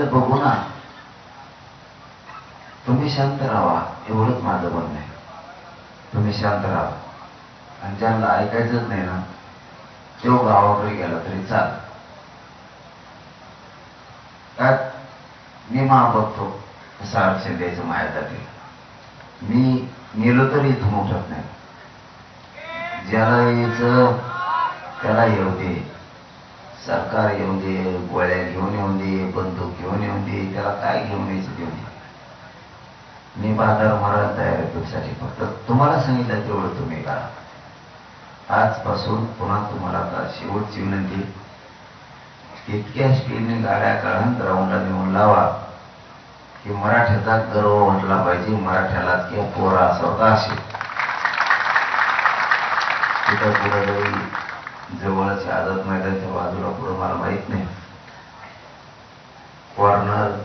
तर बघू ना. तुम्ही शांत राहा, एवढंच माझं म्हणणं आहे. तुम्ही शांत राहा, आणि ज्यांना ऐकायचंच नाही ना तो गावाकडे गेला तरी चाल. काय मी बघतो कसं आरक्षण द्यायचं माझ्यासाठी. मी गेलो तरी इथून उठत नाही. ज्याला यायचं त्याला येऊ दे, सरकार येऊ दे, गोळ्या घेऊन येऊन दे, बंदूक घेऊन येऊन दे, त्याला काय घेऊन यायचं घेऊन दे. मी बाजार मारायला तयार आहे तुमच्यासाठी. फक्त तुम्हाला सांगितलं तेवढं तुम्ही करा. आजपासून पुन्हा तुम्हाला आता शेवटची विनंती, इतक्या स्पीडने गाड्या काढून ग्राउंडला नेऊन लावा की मराठ्याचा गर्व म्हटला पाहिजे. मराठ्याला किंवा पोरा असं का असेल तिथं कुठं जवळच आझाद मैदानाच्या बाजूला पुढं मला माहित नाही, कॉर्नरच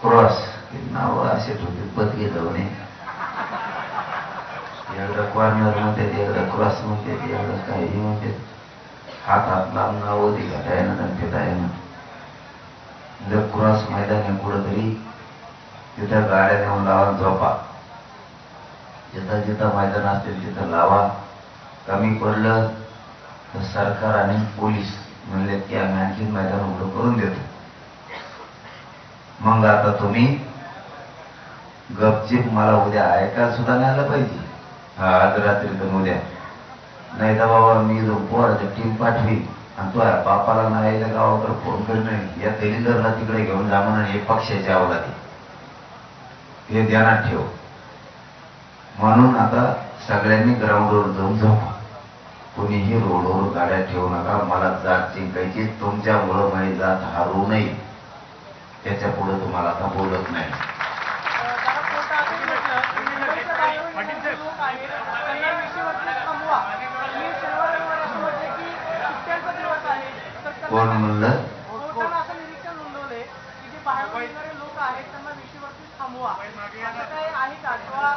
क्रॉस नाव असे ठेवते बदली जाऊ नये. एवढं कॉर्नर म्हणते, एवढं क्रॉस म्हणते, एवढं काही म्हणते. हात लांब नाव दे घटायला आणि ना जर क्रॉस मैदान आहे कुठंतरी तिथं गाड्या नेऊन लावा, झोपा. जिथं जिथं मैदान असतील तिथं लावा. कमी पडलं तर सरकार आणि पोलीस म्हणले की आम्ही आणखी मैदान उघडं करून देतो. मग आता तुम्ही गपचीप मला उद्या ऐका सुद्धा नाही आलं पाहिजे. हा आज रात्री तर उद्या नाही तर बाबा मी जो पोराची टीम पाठवी आणि तो बापाला नाही गावाकडे फोन करणं, या तेलिंदरला तिकडे घेऊन जा म्हणून हे पक्षाची अवलादी, हे ध्यानात ठेव. म्हणून आता सगळ्यांनी ग्राउंडवर जाऊन झोपा. कोणीही रोडवर गाड्या ठेवू नका. मला जात जिंकायची, तुमच्यामुळं माझी जात हारू नये, त्याच्या पुढे तुम्हाला आता बोलत नाही. कोण म्हणलं? असं निरीक्षण नोंदवले की जे बाहेर येणारे लोक आहेत त्यांना विषयवरती थांबवा, असं काही आहे का? किंवा